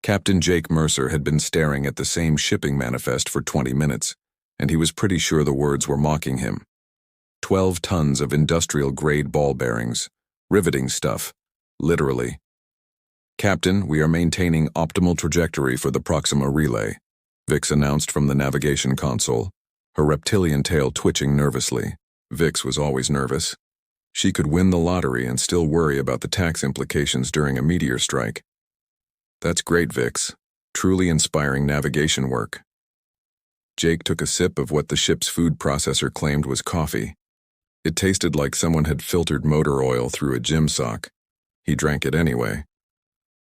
Captain Jake Mercer had been staring at the same shipping manifest for 20 minutes, and he was pretty sure the words were mocking him. 12 tons of industrial-grade ball bearings. Riveting stuff. Literally. "Captain, we are maintaining optimal trajectory for the Proxima relay," Vix announced from the navigation console, her reptilian tail twitching nervously. Vix was always nervous. She could win the lottery and still worry about the tax implications during a meteor strike. "That's great, Vix. Truly inspiring navigation work." Jake took a sip of what the ship's food processor claimed was coffee. It tasted like someone had filtered motor oil through a gym sock. He drank it anyway.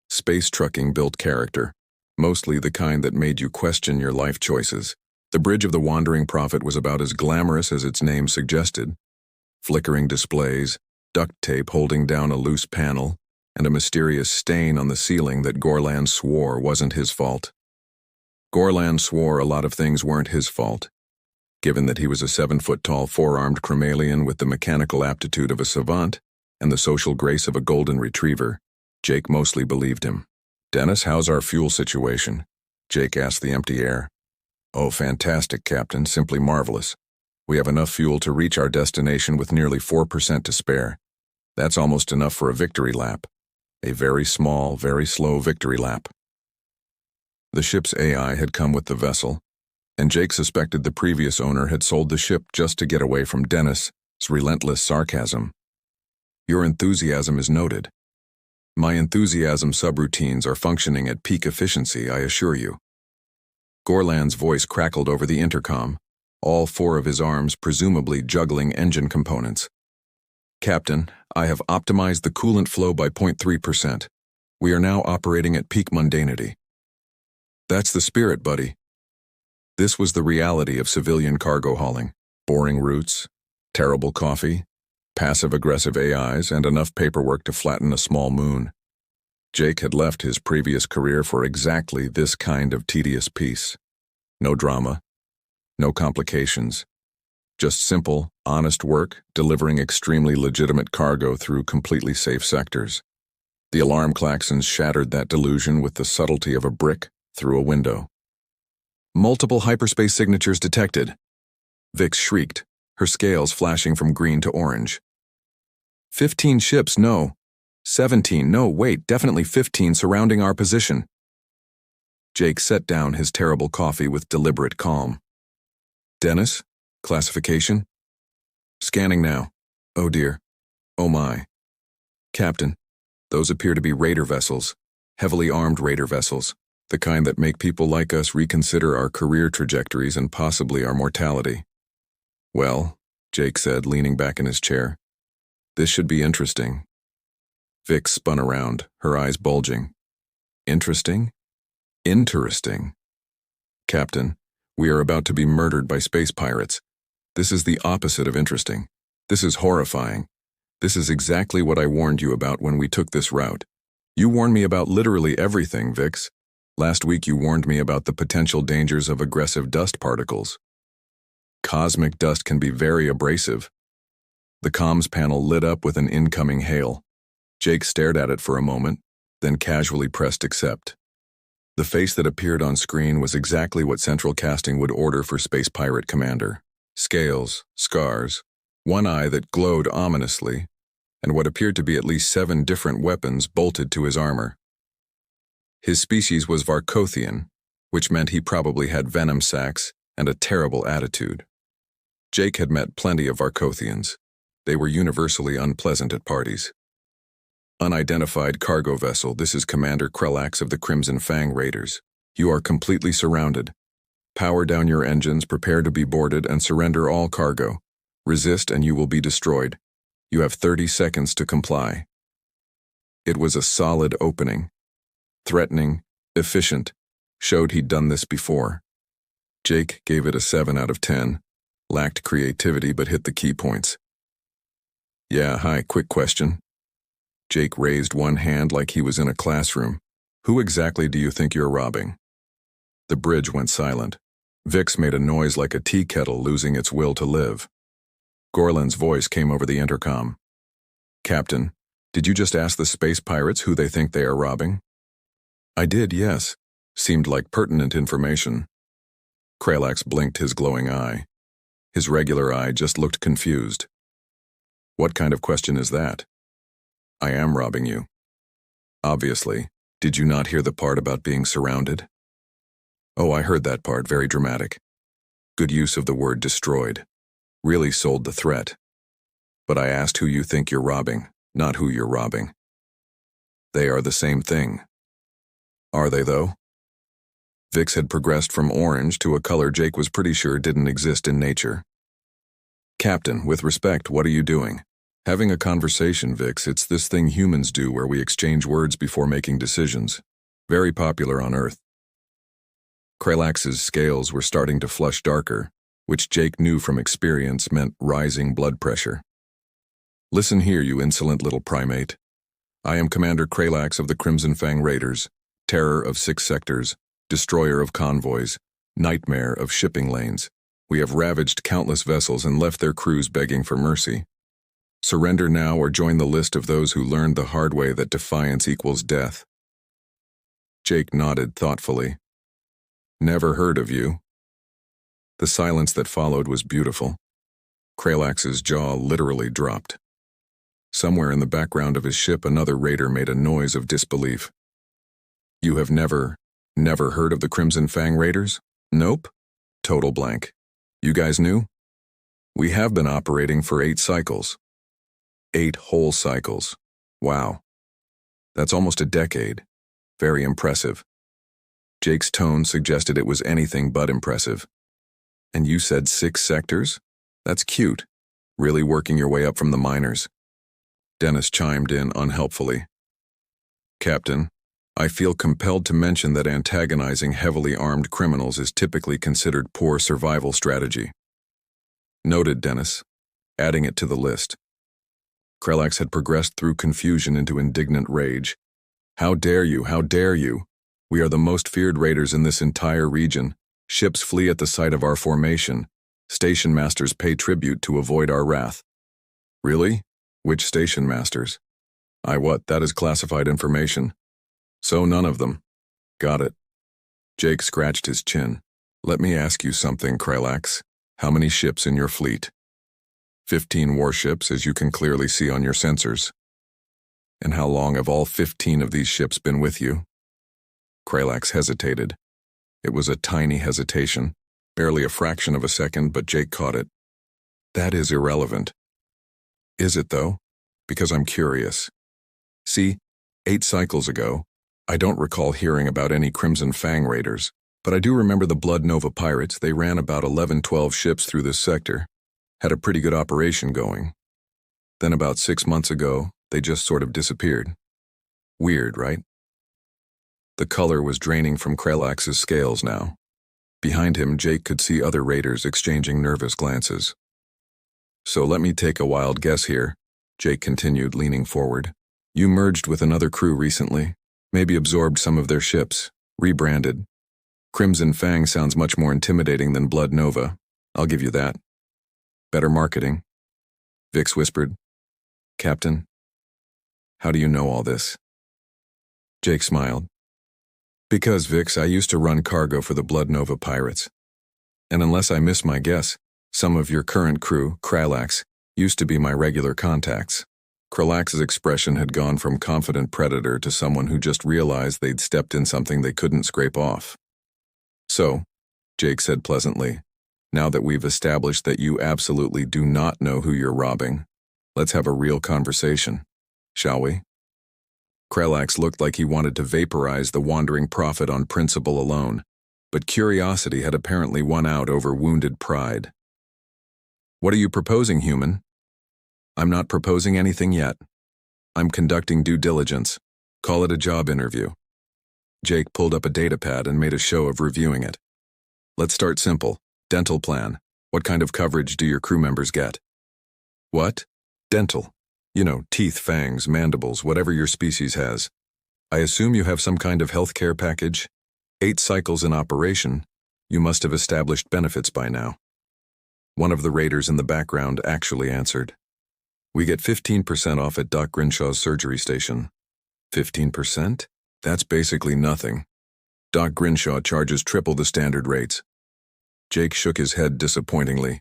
Space trucking built character, mostly the kind that made you question your life choices. The Bridge of the Wandering Prophet was about as glamorous as its name suggested. Flickering displays, duct tape holding down a loose panel, and a mysterious stain on the ceiling that Gorlan swore wasn't his fault. Gorlan swore a lot of things weren't his fault. Given that he was a 7-foot-tall four-armed Chromalian with the mechanical aptitude of a savant and the social grace of a golden retriever, Jake mostly believed him. "Dennis, how's our fuel situation?" Jake asked the empty air. "Oh, fantastic, Captain, simply marvelous. We have enough fuel to reach our destination with nearly 4% to spare. That's almost enough for a victory lap. A very small, very slow victory lap." The ship's AI had come with the vessel, and Jake suspected the previous owner had sold the ship just to get away from Dennis's relentless sarcasm. "Your enthusiasm is noted. My enthusiasm subroutines are functioning at peak efficiency, I assure you." Gorlan's voice crackled over the intercom, all 4 of his arms presumably juggling engine components. "Captain, I have optimized the coolant flow by 0.3%. We are now operating at peak mundanity." "That's the spirit, buddy." This was the reality of civilian cargo hauling. Boring routes, terrible coffee, passive-aggressive AIs, and enough paperwork to flatten a small moon. Jake had left his previous career for exactly this kind of tedious peace. No drama, no complications. Just simple, honest work, delivering extremely legitimate cargo through completely safe sectors. The alarm klaxons shattered that delusion with the subtlety of a brick through a window. "Multiple hyperspace signatures detected," Vix shrieked, her scales flashing from green to orange. 15 ships, no. 17, no, wait, definitely 15 surrounding our position." Jake set down his terrible coffee with deliberate calm. "Dennis? Classification?" "Scanning now. Oh dear. Oh my. Captain, those appear to be raider vessels, heavily armed raider vessels, the kind that make people like us reconsider our career trajectories and possibly our mortality." "Well," Jake said, leaning back in his chair, "this should be interesting." Vix spun around, her eyes bulging. "Interesting? Interesting. Captain, we are about to be murdered by space pirates. This is the opposite of interesting. This is horrifying. This is exactly what I warned you about when we took this route. You warned me about literally everything, Vix. Last week you warned me about the potential dangers of aggressive dust particles. Cosmic dust can be very abrasive." The comms panel lit up with an incoming hail. Jake stared at it for a moment, then casually pressed accept. The face that appeared on screen was exactly what Central Casting would order for Space Pirate Commander. Scales, scars, one eye that glowed ominously, and what appeared to be at least 7 different weapons bolted to his armor. His species was Varkothian, which meant he probably had venom sacs and a terrible attitude. Jake had met plenty of Varkothians. They were universally unpleasant at parties. "Unidentified cargo vessel, this is Commander Krellax of the Crimson Fang Raiders. You are completely surrounded. Power down your engines, prepare to be boarded, and surrender all cargo. Resist and you will be destroyed. You have 30 seconds to comply." It was a solid opening. Threatening, efficient, showed he'd done this before. Jake gave it a 7 out of 10, lacked creativity but hit the key points. "Yeah, hi, quick question." Jake raised one hand like he was in a classroom. "Who exactly do you think you're robbing?" The bridge went silent. Vix made a noise like a tea kettle losing its will to live. Gorlan's voice came over the intercom. "Captain, did you just ask the space pirates who they think they are robbing?" I did, yes. Seemed like pertinent information. Kralax blinked his glowing eye. His regular eye just looked confused. What kind of question is that? I am robbing you. Obviously. Did you not hear the part about being surrounded? Oh, I heard that part, very dramatic. Good use of the word destroyed. Really sold the threat. But I asked who you think you're robbing, not who you're robbing. They are the same thing. Are they, though? Vix had progressed from orange to a color Jake was pretty sure didn't exist in nature. Captain, with respect, what are you doing? Having a conversation, Vix. It's this thing humans do where we exchange words before making decisions. Very popular on Earth. Kralax's scales were starting to flush darker, which Jake knew from experience meant rising blood pressure. Listen here, you insolent little primate. I am Commander Kralax of the Crimson Fang Raiders, terror of 6 sectors, destroyer of convoys, nightmare of shipping lanes. We have ravaged countless vessels and left their crews begging for mercy. Surrender now or join the list of those who learned the hard way that defiance equals death. Jake nodded thoughtfully. Never heard of you. The silence that followed was beautiful. Kralax's jaw literally dropped. Somewhere in the background of his ship, another raider made a noise of disbelief. You have never heard of the Crimson Fang Raiders? Nope. Total blank. You guys knew? We have been operating for 8 cycles. 8 whole cycles. Wow. That's almost a decade. Very impressive. Jake's tone suggested it was anything but impressive. And you said 6 sectors? That's cute. Really working your way up from the miners. Dennis chimed in unhelpfully. Captain, I feel compelled to mention that antagonizing heavily armed criminals is typically considered poor survival strategy. Noted, Dennis, adding it to the list. Kralax had progressed through confusion into indignant rage. How dare you, how dare you? We are the most feared raiders in this entire region. Ships flee at the sight of our formation. Station masters pay tribute to avoid our wrath. Really? Which station masters? That is classified information. So none of them. Got it. Jake scratched his chin. Let me ask you something, Kralax. How many ships in your fleet? 15 warships, as you can clearly see on your sensors. And how long have all 15 of these ships been with you? Kralax hesitated. It was a tiny hesitation, barely a fraction of a second, but Jake caught it. That is irrelevant. Is it, though? Because I'm curious. See, 8 cycles ago, I don't recall hearing about any Crimson Fang Raiders, but I do remember the Blood Nova pirates. They ran about 11-12 ships through this sector. Had a pretty good operation going. Then about 6 months ago, they just sort of disappeared. Weird, right? The color was draining from Kralax's scales now. Behind him, Jake could see other raiders exchanging nervous glances. So let me take a wild guess here, Jake continued, leaning forward. You merged with another crew recently, maybe absorbed some of their ships, rebranded. Crimson Fang sounds much more intimidating than Blood Nova. I'll give you that. Better marketing. Vix whispered. Captain, how do you know all this? Jake smiled. Because, Vix, I used to run cargo for the Blood Nova pirates. And unless I miss my guess, some of your current crew, Kralax, used to be my regular contacts. Kralax's expression had gone from confident predator to someone who just realized they'd stepped in something they couldn't scrape off. So, Jake said pleasantly, now that we've established that you absolutely do not know who you're robbing, let's have a real conversation, shall we? Kralax looked like he wanted to vaporize the wandering prophet on principle alone, but curiosity had apparently won out over wounded pride. What are you proposing, human? I'm not proposing anything yet. I'm conducting due diligence. Call it a job interview. Jake pulled up a datapad and made a show of reviewing it. Let's start simple. Dental plan. What kind of coverage do your crew members get? What? Dental. You know, teeth, fangs, mandibles, whatever your species has. I assume you have some kind of healthcare package? 8 cycles in operation. You must have established benefits by now. One of the raiders in the background actually answered. We get 15% off at Doc Grinshaw's surgery station. 15%? That's basically nothing. Doc Grinshaw charges triple the standard rates. Jake shook his head disappointingly.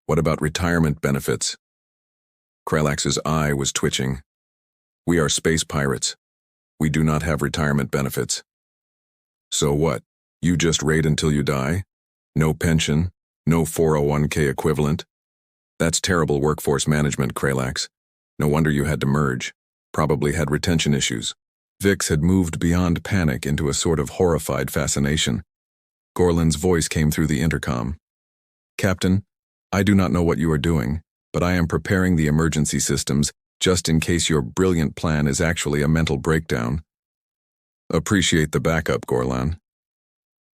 What about retirement benefits? Kralax's eye was twitching. We are space pirates. We do not have retirement benefits. So what? You just raid until you die? No pension? No 401k equivalent? That's terrible workforce management, Kralax. No wonder you had to merge. Probably had retention issues. Vix had moved beyond panic into a sort of horrified fascination. Gorlan's voice came through the intercom. Captain, I do not know what you are doing, but I am preparing the emergency systems just in case your brilliant plan is actually a mental breakdown. Appreciate the backup, Gorlan.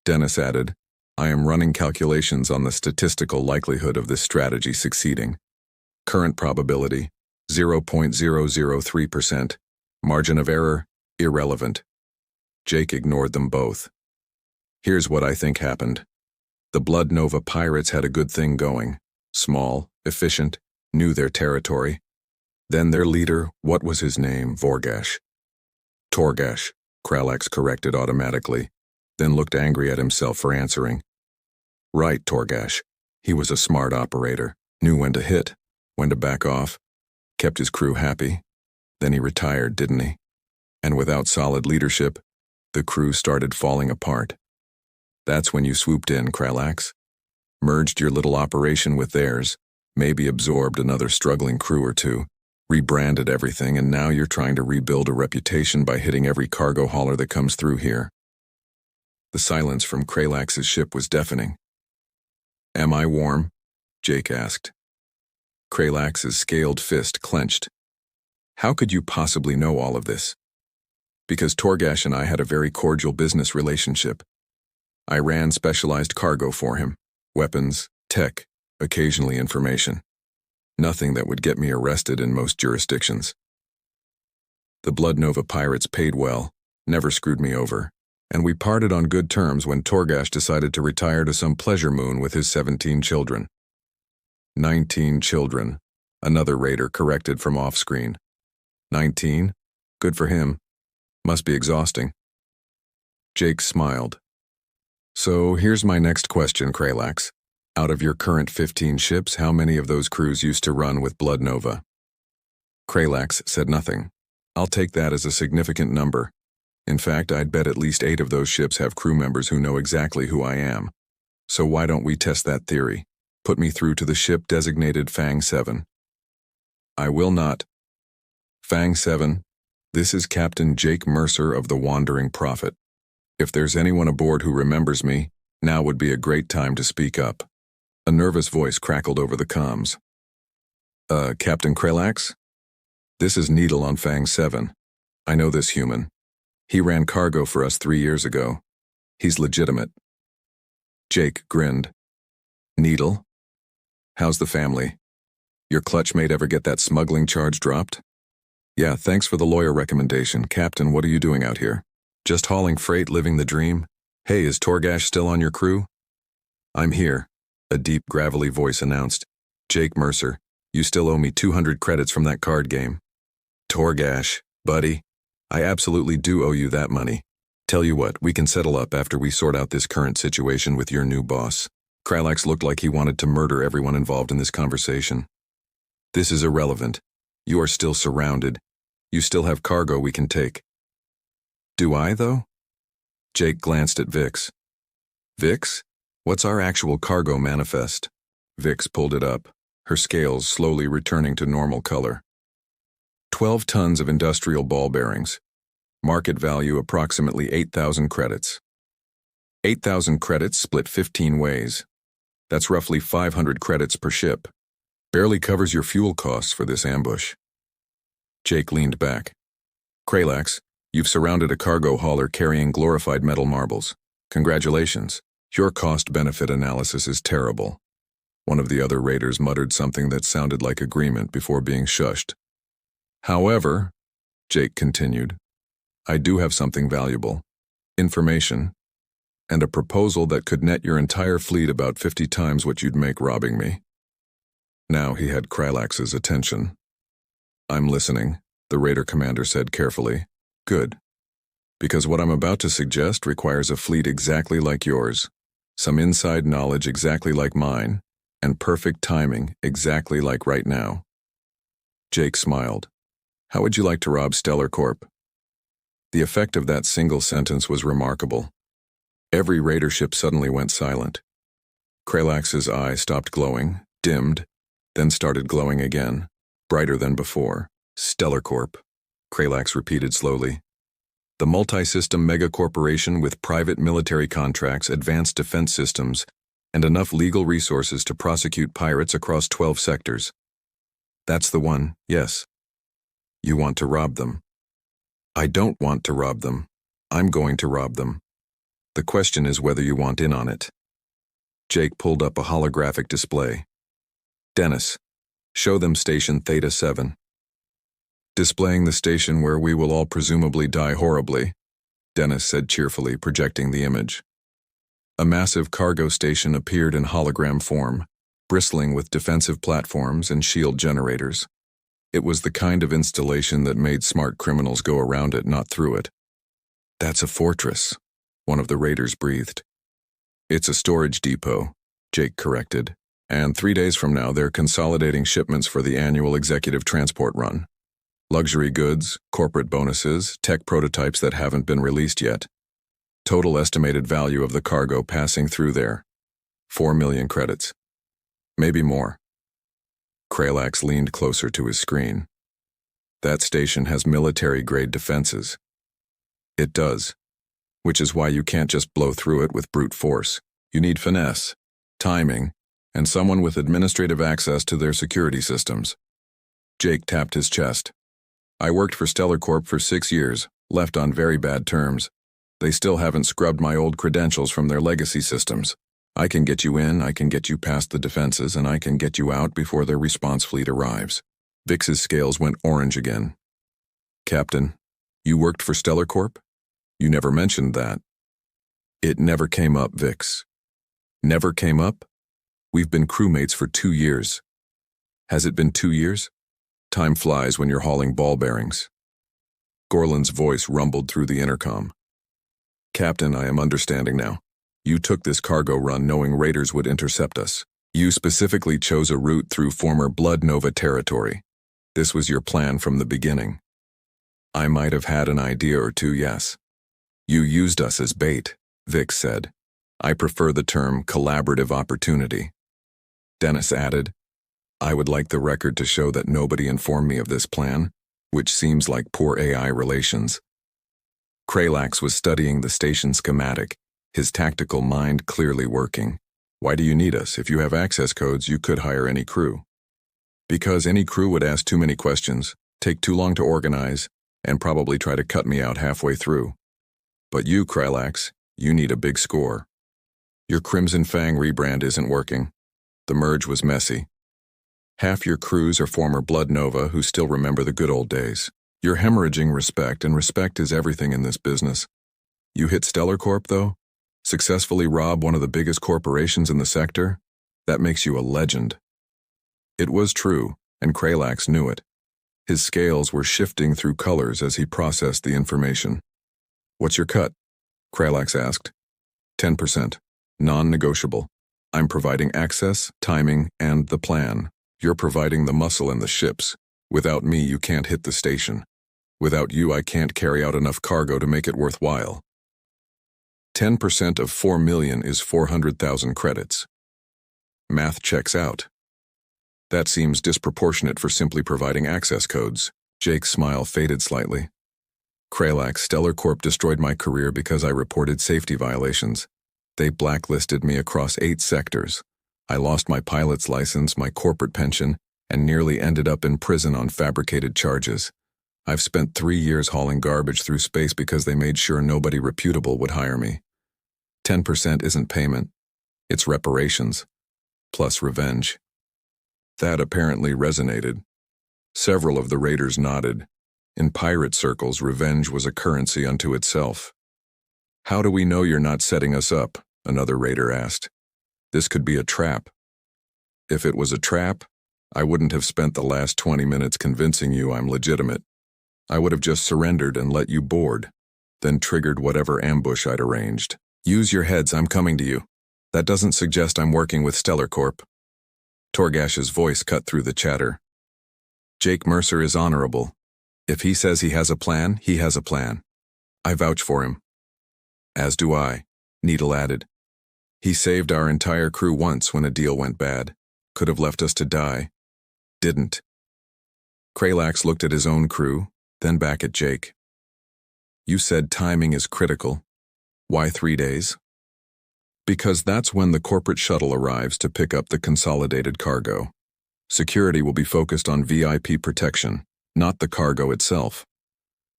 Dennis added, I am running calculations on the statistical likelihood of this strategy succeeding. Current probability, 0.003%. Margin of error, irrelevant. Jake ignored them both. Here's what I think happened. The Blood Nova pirates had a good thing going. Small, efficient, knew their territory. Then their leader, what was his name, Vorgash? Torgash, Kralax corrected automatically, then looked angry at himself for answering. Right, Torgash. He was a smart operator, knew when to hit, when to back off, kept his crew happy. Then he retired, didn't he? And without solid leadership, the crew started falling apart. That's when you swooped in, Kralax. Merged your little operation with theirs, maybe absorbed another struggling crew or two, rebranded everything, and now you're trying to rebuild a reputation by hitting every cargo hauler that comes through here. The silence from Kralax's ship was deafening. Am I warm? Jake asked. Kralax's scaled fist clenched. How could you possibly know all of this? Because Torgash and I had a very cordial business relationship. I ran specialized cargo for him, weapons, tech, occasionally information. Nothing that would get me arrested in most jurisdictions. The Blood Nova pirates paid well, never screwed me over, and we parted on good terms when Torgash decided to retire to some pleasure moon with his 17 children. 19 children, another raider corrected from off-screen. 19? Good for him. Must be exhausting. Jake smiled. So here's my next question, Kralax. Out of your current 15 ships, how many of those crews used to run with Blood Nova? Kralax said nothing. I'll take that as a significant number. In fact, I'd bet at least 8 of those ships have crew members who know exactly who I am. So why don't we test that theory? Put me through to the ship designated Fang 7. I will not. Fang 7, this is Captain Jake Mercer of the Wandering Prophet. If there's anyone aboard who remembers me, now would be a great time to speak up. A nervous voice crackled over the comms. Captain Kralax? This is Needle on Fang 7. I know this human. He ran cargo for us 3 years ago. He's legitimate. Jake grinned. Needle? How's the family? Your clutchmate ever get that smuggling charge dropped? Yeah, thanks for the lawyer recommendation. Captain, what are you doing out here? Just hauling freight, living the dream? Hey, is Torgash still on your crew? I'm here, a deep, gravelly voice announced. Jake Mercer, you still owe me 200 credits from that card game. Torgash, buddy, I absolutely do owe you that money. Tell you what, we can settle up after we sort out this current situation with your new boss. Kralax looked like he wanted to murder everyone involved in this conversation. This is irrelevant. You are still surrounded. You still have cargo we can take. Do I, though? Jake glanced at Vix. Vix? What's our actual cargo manifest? Vix pulled it up, her scales slowly returning to normal color. 12 tons of industrial ball bearings. Market value approximately 8,000 credits. 8,000 credits split 15 ways. That's roughly 500 credits per ship. Barely covers your fuel costs for this ambush. Jake leaned back. Kralax, you've surrounded a cargo hauler carrying glorified metal marbles. Congratulations. Your cost-benefit analysis is terrible. One of the other raiders muttered something that sounded like agreement before being shushed. However, Jake continued, I do have something valuable. Information. And a proposal that could net your entire fleet about 50 times what you'd make robbing me. Now he had Kralax's attention. I'm listening, the raider commander said carefully. Good. Because what I'm about to suggest requires a fleet exactly like yours, some inside knowledge exactly like mine, and perfect timing exactly like right now. Jake smiled. How would you like to rob Stellar Corp? The effect of that single sentence was remarkable. Every raider ship suddenly went silent. Kralax's eye stopped glowing, dimmed, then started glowing again, brighter than before. Stellar Corp, Kralax repeated slowly. The multi-system megacorporation with private military contracts, advanced defense systems, and enough legal resources to prosecute pirates across 12 sectors. That's the one, yes. You want to rob them. I don't want to rob them. I'm going to rob them. The question is whether you want in on it. Jake pulled up a holographic display. Dennis, show them Station Theta 7. Displaying the station where we will all presumably die horribly, Dennis said cheerfully, projecting the image. A massive cargo station appeared in hologram form, bristling with defensive platforms and shield generators. It was the kind of installation that made smart criminals go around it, not through it. That's a fortress, one of the raiders breathed. It's a storage depot, Jake corrected, and 3 days from now they're consolidating shipments for the annual executive transport run. Luxury goods, corporate bonuses, tech prototypes that haven't been released yet. Total estimated value of the cargo passing through there, 4 million credits. Maybe more. Kralax leaned closer to his screen. That station has military-grade defenses. It does, which is why you can't just blow through it with brute force. You need finesse, timing, and someone with administrative access to their security systems. Jake tapped his chest. I worked for Stellar Corp for 6 years, left on very bad terms. They still haven't scrubbed my old credentials from their legacy systems. I can get you in, I can get you past the defenses, and I can get you out before their response fleet arrives. Vix's scales went orange again. Captain, you worked for Stellar Corp? You never mentioned that. It never came up, Vix. Never came up? We've been crewmates for 2 years. Has it been 2 years? Time flies when you're hauling ball bearings. Gorland's voice rumbled through the intercom. Captain, I am understanding now. You took this cargo run knowing raiders would intercept us. You specifically chose a route through former Blood Nova territory. This was your plan from the beginning. I might have had an idea or two, yes. You used us as bait, Vix said. I prefer the term collaborative opportunity. Dennis added, I would like the record to show that nobody informed me of this plan, which seems like poor AI relations. Kralax was studying the station schematic, his tactical mind clearly working. Why do you need us? If you have access codes, you could hire any crew. Because any crew would ask too many questions, take too long to organize, and probably try to cut me out halfway through. But you, Kralax, you need a big score. Your Crimson Fang rebrand isn't working. The merge was messy. Half your crews are former Blood Nova who still remember the good old days. You're hemorrhaging respect, and respect is everything in this business. You hit Stellar Corp, though? Successfully rob one of the biggest corporations in the sector? That makes you a legend. It was true, and Kralax knew it. His scales were shifting through colors as he processed the information. What's your cut? Kralax asked. 10%. Non-negotiable. I'm providing access, timing, and the plan. You're providing the muscle and the ships. Without me, you can't hit the station. Without you, I can't carry out enough cargo to make it worthwhile. 10% of 4 million is 400,000 credits. Math checks out. That seems disproportionate for simply providing access codes. Jake's smile faded slightly. Kralax, Stellar Corp destroyed my career because I reported safety violations. They blacklisted me across 8 sectors. I lost my pilot's license, my corporate pension, and nearly ended up in prison on fabricated charges. I've spent 3 years hauling garbage through space because they made sure nobody reputable would hire me. 10% isn't payment. It's reparations. Plus revenge. That apparently resonated. Several of the raiders nodded. In pirate circles, revenge was a currency unto itself. How do we know you're not setting us up? Another raider asked. This could be a trap. If it was a trap, I wouldn't have spent the last 20 minutes convincing you I'm legitimate. I would have just surrendered and let you board. then triggered whatever ambush I'd arranged. Use your heads, I'm coming to you. That doesn't suggest I'm working with Stellar Corp. Torgash's voice cut through the chatter. Jake Mercer is honorable. If he says he has a plan, he has a plan. I vouch for him. As do I, Needle added. He saved our entire crew once when a deal went bad. Could have left us to die. Didn't. Kralax looked at his own crew, then back at Jake. You said timing is critical. Why 3 days? Because that's when the corporate shuttle arrives to pick up the consolidated cargo. Security will be focused on VIP protection, not the cargo itself.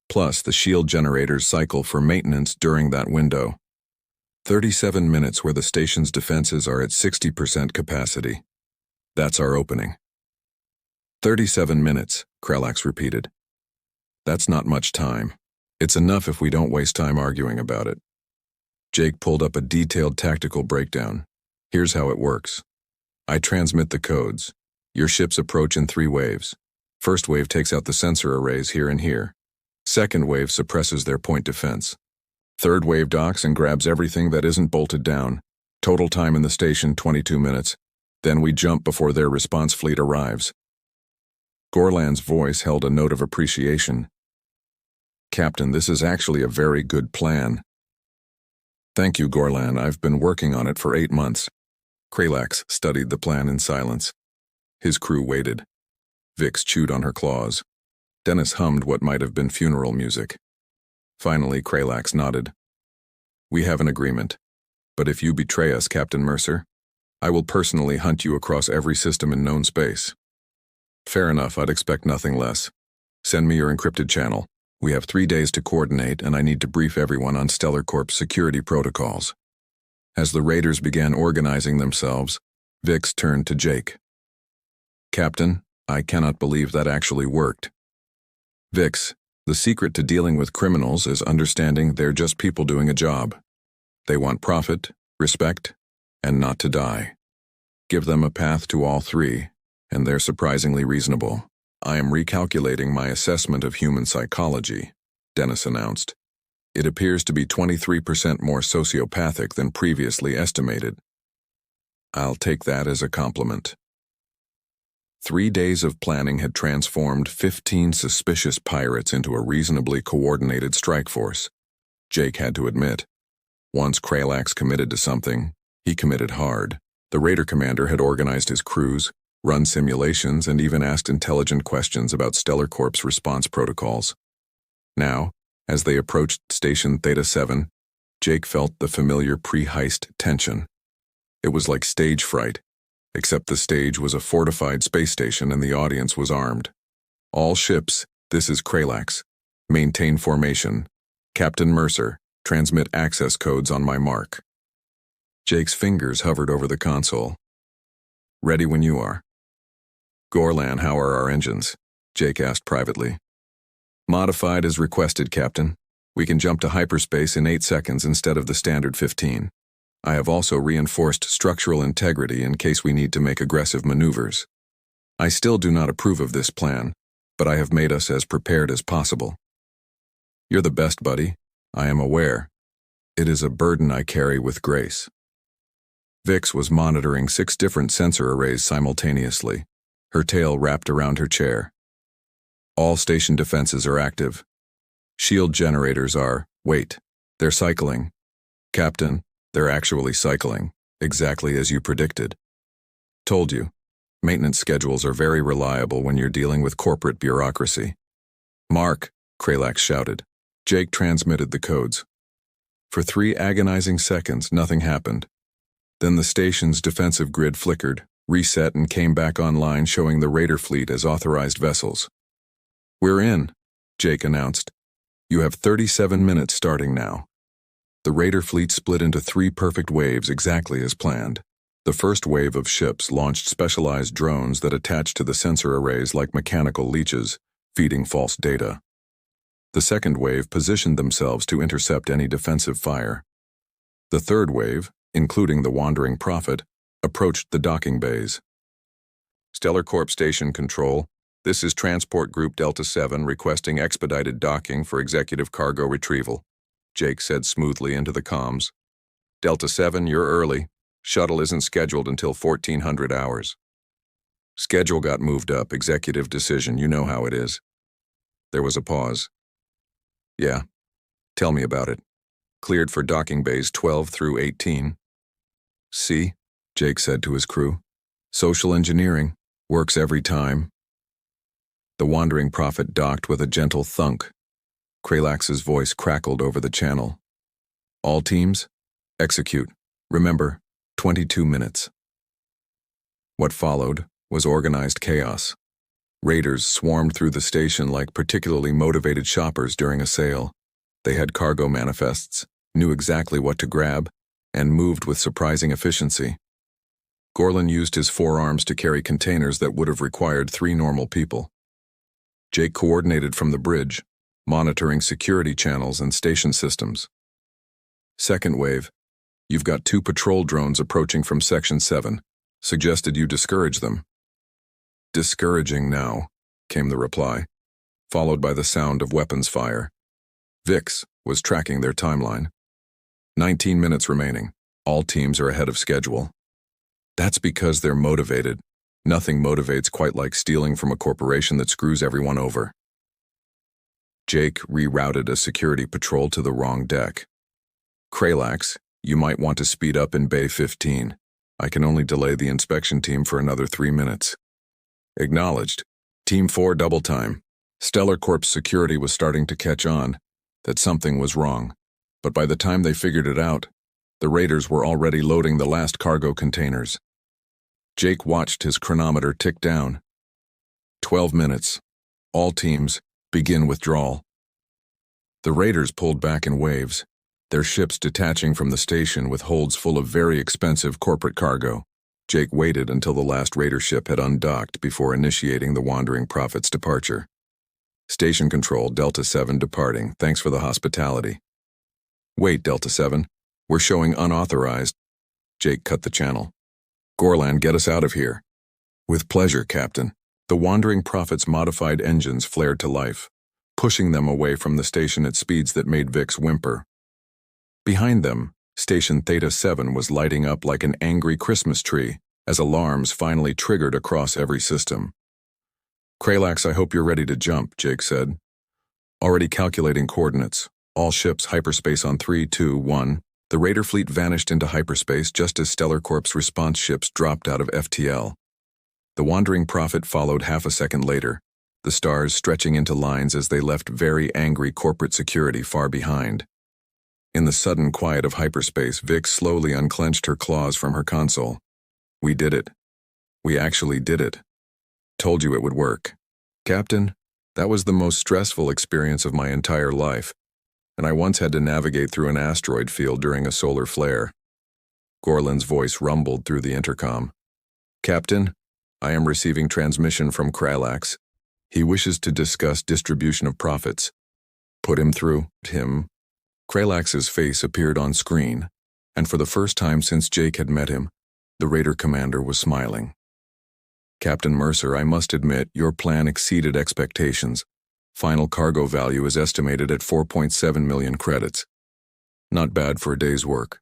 Plus, the shield generators cycle for maintenance during that window. 37 minutes where the station's defenses are at 60% capacity. That's our opening. 37 minutes, Kralax repeated. That's not much time. It's enough if we don't waste time arguing about it. Jake pulled up a detailed tactical breakdown. Here's how it works. I transmit the codes. Your ships approach in 3 waves. First wave takes out the sensor arrays here and here. Second wave suppresses their point defense. Third wave docks and grabs everything that isn't bolted down. Total time in the station, 22 minutes. Then we jump before their response fleet arrives. Gorlan's voice held a note of appreciation. Captain, this is actually a very good plan. Thank you, Gorlan. I've been working on it for 8 months. Kralax studied the plan in silence. His crew waited. Vix chewed on her claws. Dennis hummed what might have been funeral music. Finally, Kralax nodded. We have an agreement. But if you betray us, Captain Mercer, I will personally hunt you across every system in known space. Fair enough, I'd expect nothing less. Send me your encrypted channel. We have 3 days to coordinate, and I need to brief everyone on Stellar Corp's security protocols. As the raiders began organizing themselves, Vix turned to Jake. Captain, I cannot believe that actually worked. Vix, the secret to dealing with criminals is understanding they're just people doing a job. They want profit, respect, and not to die. Give them a path to all 3, and they're surprisingly reasonable. I am recalculating my assessment of human psychology, Dennis announced. It appears to be 23% more sociopathic than previously estimated. I'll take that as a compliment. 3 days of planning had transformed 15 suspicious pirates into a reasonably coordinated strike force. Jake had to admit, once Kralax committed to something, he committed hard. The raider commander had organized his crews, run simulations, and even asked intelligent questions about Stellar Corp's response protocols. Now, as they approached Station Theta-7, Jake felt the familiar pre-heist tension. It was like stage fright, except the stage was a fortified space station and the audience was armed. All ships, this is Kralax. Maintain formation. Captain Mercer, transmit access codes on my mark. Jake's fingers hovered over the console. Ready when you are. Gorlan, how are our engines? Jake asked privately. Modified as requested, Captain. We can jump to hyperspace in 8 seconds instead of the standard 15. I have also reinforced structural integrity in case we need to make aggressive maneuvers. I still do not approve of this plan, but I have made us as prepared as possible. You're the best, buddy. I am aware. It is a burden I carry with grace. Vix was monitoring 6 different sensor arrays simultaneously, her tail wrapped around her chair. All station defenses are active. Shield generators are, wait, they're cycling. Captain, they're actually cycling, exactly as you predicted. Told you, maintenance schedules are very reliable when you're dealing with corporate bureaucracy. Mark, Kralax shouted. Jake transmitted the codes. For 3 agonizing seconds, nothing happened. Then the station's defensive grid flickered, reset, and came back online, showing the raider fleet as authorized vessels. We're in, Jake announced. You have 37 minutes starting now. The raider fleet split into 3 perfect waves exactly as planned. The first wave of ships launched specialized drones that attached to the sensor arrays like mechanical leeches, feeding false data. The second wave positioned themselves to intercept any defensive fire. The third wave, including the Wandering Prophet, approached the docking bays. Stellar Corp Station Control, this is Transport Group Delta 7 requesting expedited docking for executive cargo retrieval. Jake said smoothly into the comms. Delta 7, you're early. Shuttle isn't scheduled until 1400 hours. Schedule got moved up, executive decision, you know how it is. There was a pause. Yeah, tell me about it. Cleared for docking bays 12 through 18. See, Jake said to his crew. Social engineering. Works every time. The wandering prophet docked with a gentle thunk. Kralax's voice crackled over the channel. All teams, execute. Remember, 22 minutes. What followed was organized chaos. Raiders swarmed through the station like particularly motivated shoppers during a sale. They had cargo manifests, knew exactly what to grab, and moved with surprising efficiency. Gorlan used his forearms to carry containers that would have required 3 normal people. Jake coordinated from the bridge, monitoring security channels and station systems. Second wave, you've got 2 patrol drones approaching from Section 7. Suggested you discourage them. Discouraging now, came the reply, followed by the sound of weapons fire. Vix was tracking their timeline. 19 minutes remaining. All teams are ahead of schedule. That's because they're motivated. Nothing motivates quite like stealing from a corporation that screws everyone over. Jake rerouted a security patrol to the wrong deck. Kralax, you might want to speed up in Bay 15. I can only delay the inspection team for another 3 minutes. Acknowledged. Team 4 double time. Stellar Corp's security was starting to catch on that something was wrong, but by the time they figured it out, the raiders were already loading the last cargo containers. Jake watched his chronometer tick down. 12 minutes. All teams, begin withdrawal. The raiders pulled back in waves, their ships detaching from the station with holds full of very expensive corporate cargo. Jake waited until the last raider ship had undocked before initiating the wandering prophet's departure. Station control, Delta 7 departing. Thanks for the hospitality. Wait, Delta 7. We're showing unauthorized. Jake cut the channel. Gorlan, get us out of here. With pleasure, Captain. The wandering prophet's modified engines flared to life, pushing them away from the station at speeds that made Vix whimper. Behind them, Station Theta 7 was lighting up like an angry Christmas tree as alarms finally triggered across every system. Kralax, I hope you're ready to jump, Jake said. Already calculating coordinates. All ships hyperspace on 3, 2, 1. The Raider fleet vanished into hyperspace just as Stellar Corp's response ships dropped out of FTL. The wandering prophet followed half a second later, the stars stretching into lines as they left very angry corporate security far behind. In the sudden quiet of hyperspace, Vix slowly unclenched her claws from her console. We did it. We actually did it. Told you it would work. Captain, that was the most stressful experience of my entire life, and I once had to navigate through an asteroid field during a solar flare. Gorlan's voice rumbled through the intercom. Captain, I am receiving transmission from Kralax. He wishes to discuss distribution of profits. Put him through. Him. Kralax's face appeared on screen, and for the first time since Jake had met him, the Raider commander was smiling. Captain Mercer, I must admit, your plan exceeded expectations. Final cargo value is estimated at 4.7 million credits. Not bad for a day's work.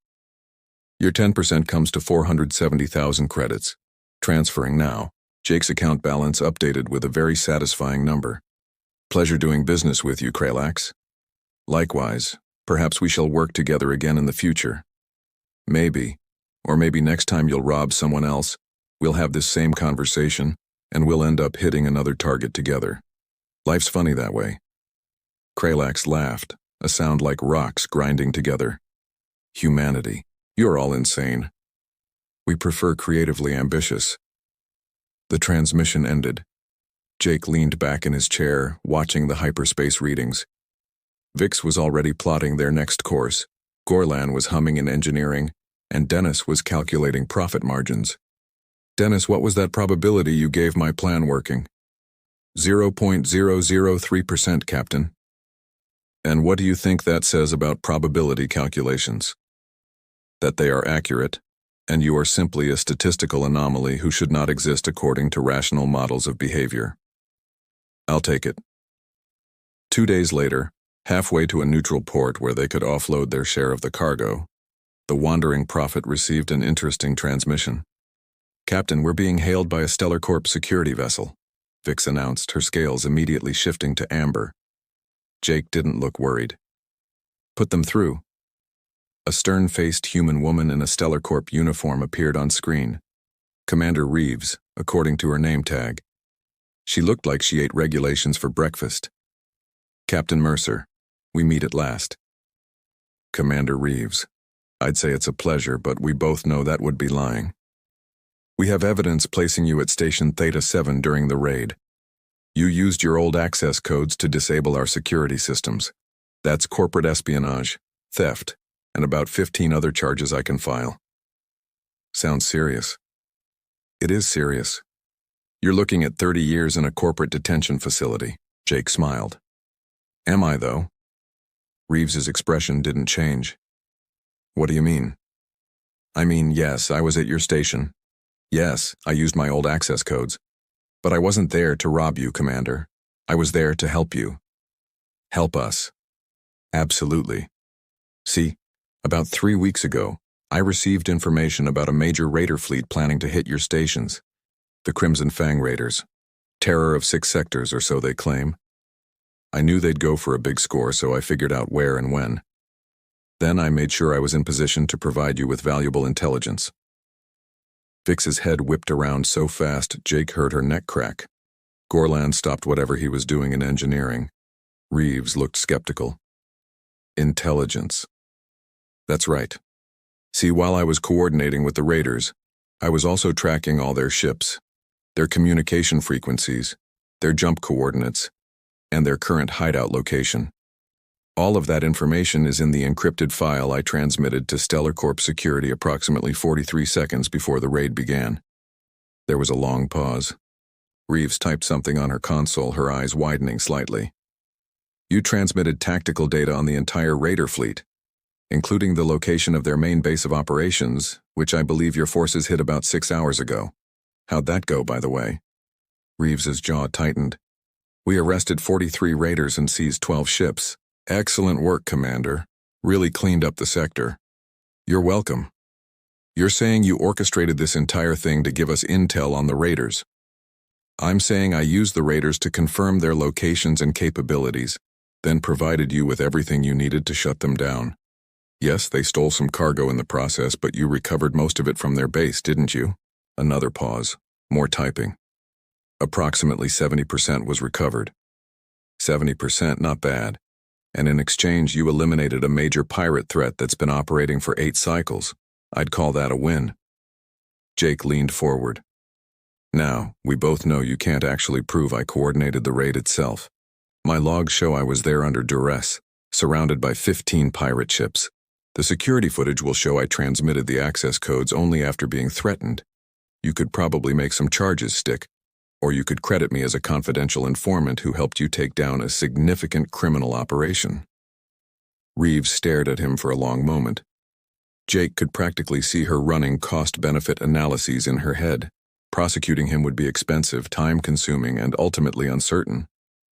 Your 10% comes to 470,000 credits. Transferring now. Jake's account balance updated with a very satisfying number. Pleasure doing business with you, Kralax. Likewise, perhaps we shall work together again in the future. Maybe, or maybe next time you'll rob someone else, we'll have this same conversation, and we'll end up hitting another target together. Life's funny that way. Kralax laughed, a sound like rocks grinding together. Humanity, you're all insane. We prefer creatively ambitious. The transmission ended. Jake leaned back in his chair, watching the hyperspace readings. Vix was already plotting their next course, Gorlan was humming in engineering, and Dennis was calculating profit margins. Dennis, what was that probability you gave my plan working? 0.003%, Captain. And what do you think that says about probability calculations? That they are accurate, and you are simply a statistical anomaly who should not exist according to rational models of behavior. I'll take it. 2 days later, Halfway to a neutral port where they could offload their share of the cargo, the wandering prophet received an interesting transmission. "Captain, we're being hailed by a Stellar Corp security vessel," Vix announced, her scales immediately shifting to amber. Jake didn't look worried. "Put them through." A stern-faced human woman in a Stellar Corp uniform appeared on screen. Commander Reeves, according to her name tag. She looked like she ate regulations for breakfast. "Captain Mercer, we meet at last." "Commander Reeves, I'd say it's a pleasure, but we both know that would be lying. We have evidence placing you at Station Theta-7 during the raid. You used your old access codes to disable our security systems. That's corporate espionage, theft, and about 15 other charges I can file." "Sounds serious." "It is serious. You're looking at 30 years in a corporate detention facility," Jake smiled. "Am I, though?" Reeves's expression didn't change. "What do you mean?" "I mean, yes, I was at your station. Yes, I used my old access codes. But I wasn't there to rob you, Commander. I was there to help you." "Help us." "Absolutely. See, about 3 weeks ago, I received information about a major raider fleet planning to hit your stations. The Crimson Fang Raiders. Terror of 6 sectors, or so they claim. I knew they'd go for a big score, so I figured out where and when. Then I made sure I was in position to provide you with valuable intelligence." Vix's head whipped around so fast Jake heard her neck crack. Gorlan stopped whatever he was doing in engineering. Reeves looked skeptical. "Intelligence." "That's right. See, while I was coordinating with the raiders, I was also tracking all their ships, their communication frequencies, their jump coordinates, and their current hideout location. All of that information is in the encrypted file I transmitted to Stellar Corp Security approximately 43 seconds before the raid began." There was a long pause. Reeves typed something on her console, her eyes widening slightly. "You transmitted tactical data on the entire raider fleet, including the location of their main base of operations, which I believe your forces hit about 6 hours ago. How'd that go, by the way?" Reeves's jaw tightened. "We arrested 43 raiders and seized 12 ships. Excellent work, Commander. Really cleaned up the sector." "You're welcome. You're saying you orchestrated this entire thing to give us intel on the raiders." "I'm saying I used the raiders to confirm their locations and capabilities, then provided you with everything you needed to shut them down. Yes, they stole some cargo in the process, but you recovered most of it from their base, didn't you?" Another pause. More typing. "Approximately 70% was recovered." 70%, not bad. And in exchange, you eliminated a major pirate threat that's been operating for 8 cycles. I'd call that a win." Jake leaned forward. "Now, we both know you can't actually prove I coordinated the raid itself. My logs show I was there under duress, surrounded by 15 pirate ships. The security footage will show I transmitted the access codes only after being threatened. You could probably make some charges stick, or you could credit me as a confidential informant who helped you take down a significant criminal operation." Reeves stared at him for a long moment. Jake could practically see her running cost-benefit analyses in her head. Prosecuting him would be expensive, time-consuming, and ultimately uncertain.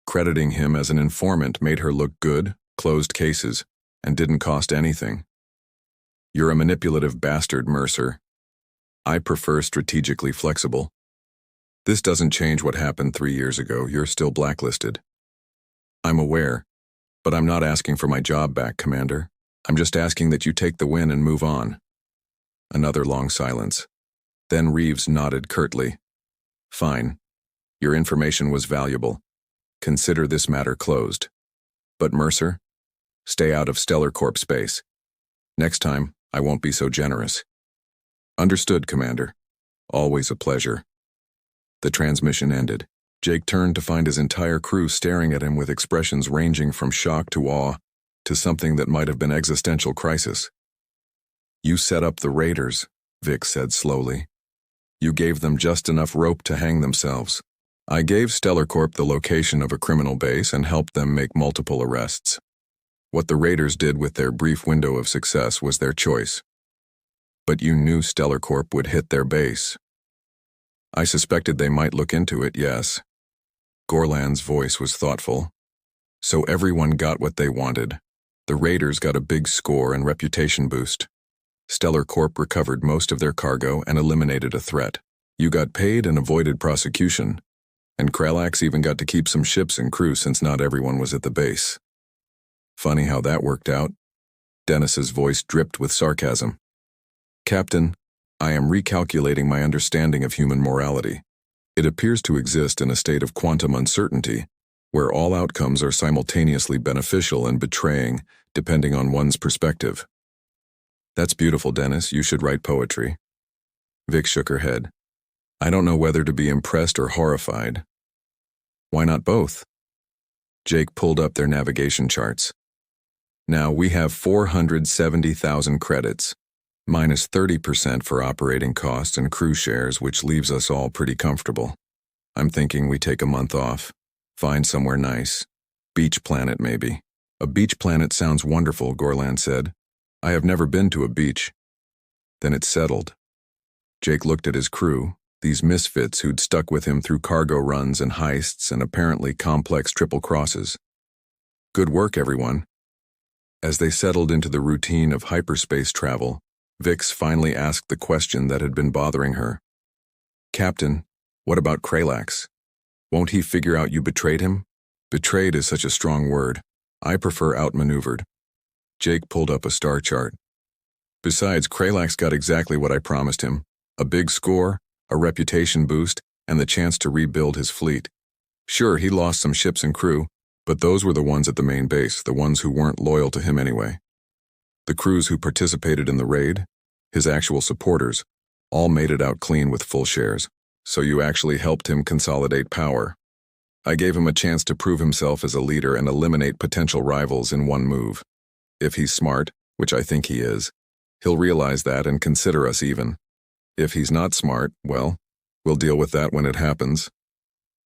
Crediting him as an informant made her look good, closed cases, and didn't cost anything. "You're a manipulative bastard, Mercer. I prefer strategically flexible. This doesn't change what happened 3 years ago. You're still blacklisted." "I'm aware, but I'm not asking for my job back, Commander. I'm just asking that you take the win and move on." Another long silence. Then Reeves nodded curtly. "Fine. Your information was valuable. Consider this matter closed. But Mercer, stay out of Stellar Corp space. Next time, I won't be so generous." "Understood, Commander. Always a pleasure." The transmission ended. Jake turned to find his entire crew staring at him with expressions ranging from shock to awe to something that might have been existential crisis. "You set up the raiders," Vic said slowly. "You gave them just enough rope to hang themselves. I gave Stellar Corp the location of a criminal base and helped them make multiple arrests. What the raiders did with their brief window of success was their choice. But you knew Stellar Corp would hit their base." "I suspected they might look into it, yes." Gorlan's voice was thoughtful. So everyone got what they wanted. The raiders got a big score and reputation boost. Stellar Corp recovered most of their cargo and eliminated a threat. You got paid and avoided prosecution. And Kralax even got to keep some ships and crew since not everyone was at the base. Funny how that worked out. Dennis's voice dripped with sarcasm. Captain, I am recalculating my understanding of human morality. It appears to exist in a state of quantum uncertainty, where all outcomes are simultaneously beneficial and betraying, depending on one's perspective. That's beautiful, Dennis. You should write poetry. Vic shook her head. I don't know whether to be impressed or horrified. Why not both? Jake pulled up their navigation charts. Now we have 470,000 credits, minus 30% for operating costs and crew shares, which leaves us all pretty comfortable. I'm thinking we take a month off, find somewhere nice. Beach planet, maybe. A beach planet sounds wonderful, Gorlan said. I have never been to a beach. Then it settled. Jake looked at his crew, these misfits who'd stuck with him through cargo runs and heists and apparently complex triple crosses. Good work, everyone. As they settled into the routine of hyperspace travel, Vix finally asked the question that had been bothering her. Captain, what about Kralax? Won't he figure out you betrayed him? Betrayed is such a strong word. I prefer outmaneuvered. Jake pulled up a star chart. Besides, Kralax got exactly what I promised him. A big score, a reputation boost, and the chance to rebuild his fleet. Sure, he lost some ships and crew, but those were the ones at the main base, the ones who weren't loyal to him anyway. The crews who participated in the raid, his actual supporters, all made it out clean with full shares. So you actually helped him consolidate power. I gave him a chance to prove himself as a leader and eliminate potential rivals in one move. If he's smart, which I think he is, he'll realize that and consider us even. If he's not smart, well, we'll deal with that when it happens.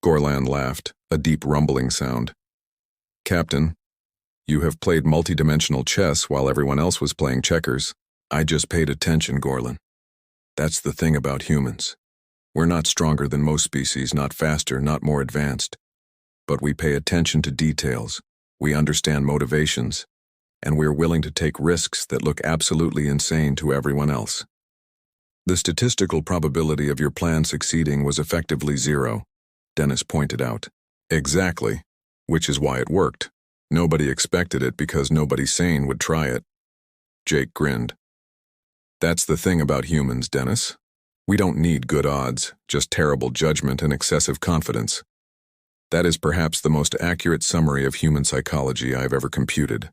Gorlan laughed, a deep rumbling sound. Captain, you have played multidimensional chess while everyone else was playing checkers. I just paid attention, Gorlan. That's the thing about humans. We're not stronger than most species, not faster, not more advanced. But we pay attention to details, we understand motivations, and we're willing to take risks that look absolutely insane to everyone else. The statistical probability of your plan succeeding was effectively zero, Dennis pointed out. Exactly, which is why it worked. Nobody expected it because nobody sane would try it. Jake grinned. That's the thing about humans, Dennis. We don't need good odds, just terrible judgment and excessive confidence. That is perhaps the most accurate summary of human psychology I've ever computed.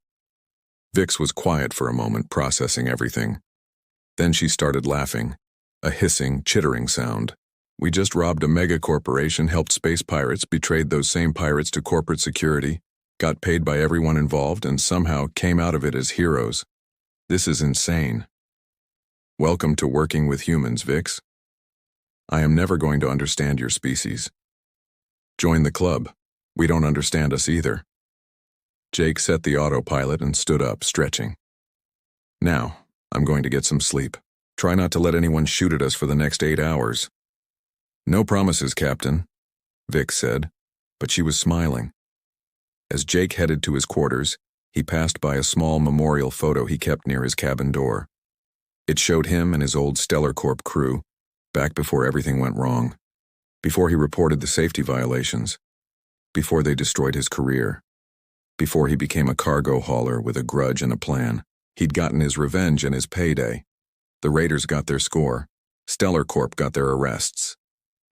Vix was quiet for a moment, processing everything. Then she started laughing, a hissing, chittering sound. We just robbed a mega corporation, helped space pirates, betrayed those same pirates to corporate security, got paid by everyone involved, and somehow came out of it as heroes. This is insane. Welcome to working with humans, Vix. I am never going to understand your species. Join the club. We don't understand us either. Jake set the autopilot and stood up, stretching. Now, I'm going to get some sleep. Try not to let anyone shoot at us for the next 8 hours. No promises, Captain, Vix said, but she was smiling. As Jake headed to his quarters, he passed by a small memorial photo he kept near his cabin door. It showed him and his old Stellar Corp crew, back before everything went wrong, before he reported the safety violations, before they destroyed his career, before he became a cargo hauler with a grudge and a plan. He'd gotten his revenge and his payday. The raiders got their score. Stellar Corp got their arrests.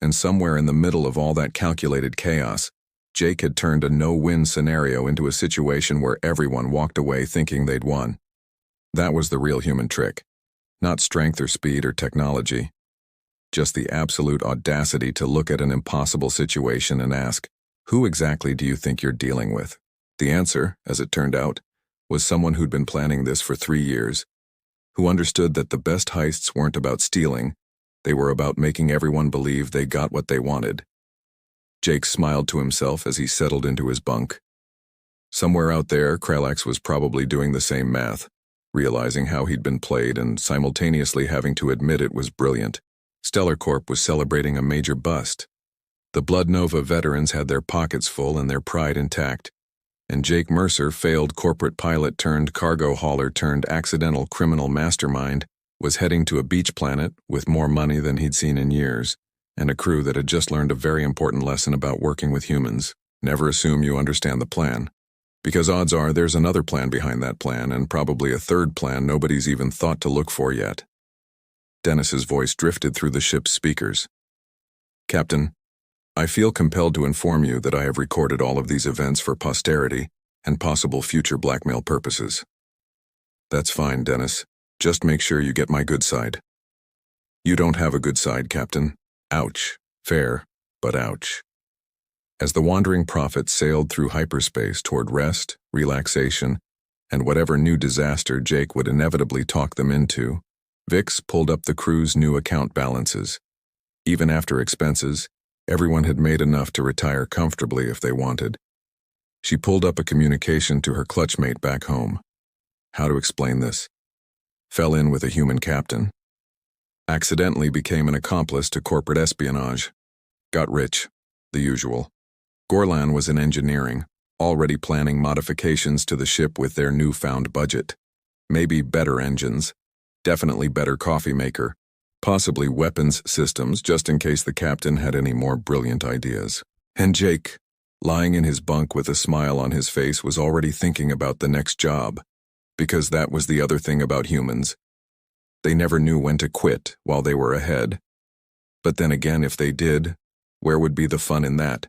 And somewhere in the middle of all that calculated chaos, Jake had turned a no-win scenario into a situation where everyone walked away thinking they'd won. That was the real human trick. Not strength or speed or technology. Just the absolute audacity to look at an impossible situation and ask, who exactly do you think you're dealing with? The answer, as it turned out, was someone who'd been planning this for 3 years, who understood that the best heists weren't about stealing, they were about making everyone believe they got what they wanted. Jake smiled to himself as he settled into his bunk. Somewhere out there, Kralax was probably doing the same math, realizing how he'd been played and simultaneously having to admit it was brilliant. Stellar Corp was celebrating a major bust. The Blood Nova veterans had their pockets full and their pride intact. And Jake Mercer, failed corporate pilot turned cargo hauler turned accidental criminal mastermind, was heading to a beach planet with more money than he'd seen in years, and a crew that had just learned a very important lesson about working with humans. Never assume you understand the plan. Because odds are there's another plan behind that plan, and probably a third plan nobody's even thought to look for yet. Dennis's voice drifted through the ship's speakers. Captain, I feel compelled to inform you that I have recorded all of these events for posterity and possible future blackmail purposes. That's fine, Dennis. Just make sure you get my good side. You don't have a good side, Captain. Ouch. Fair, but ouch. As the wandering prophet sailed through hyperspace toward rest, relaxation, and whatever new disaster Jake would inevitably talk them into, Vix pulled up the crew's new account balances. Even after expenses, everyone had made enough to retire comfortably if they wanted. She pulled up a communication to her clutchmate back home. How to explain this? Fell in with a human captain. Accidentally became an accomplice to corporate espionage. Got rich. The usual. Gorlan was in engineering, already planning modifications to the ship with their newfound budget. Maybe better engines. Definitely better coffee maker. Possibly weapons systems, just in case the captain had any more brilliant ideas. And Jake, lying in his bunk with a smile on his face, was already thinking about the next job. Because that was the other thing about humans. They never knew when to quit while they were ahead. But then again, if they did, where would be the fun in that?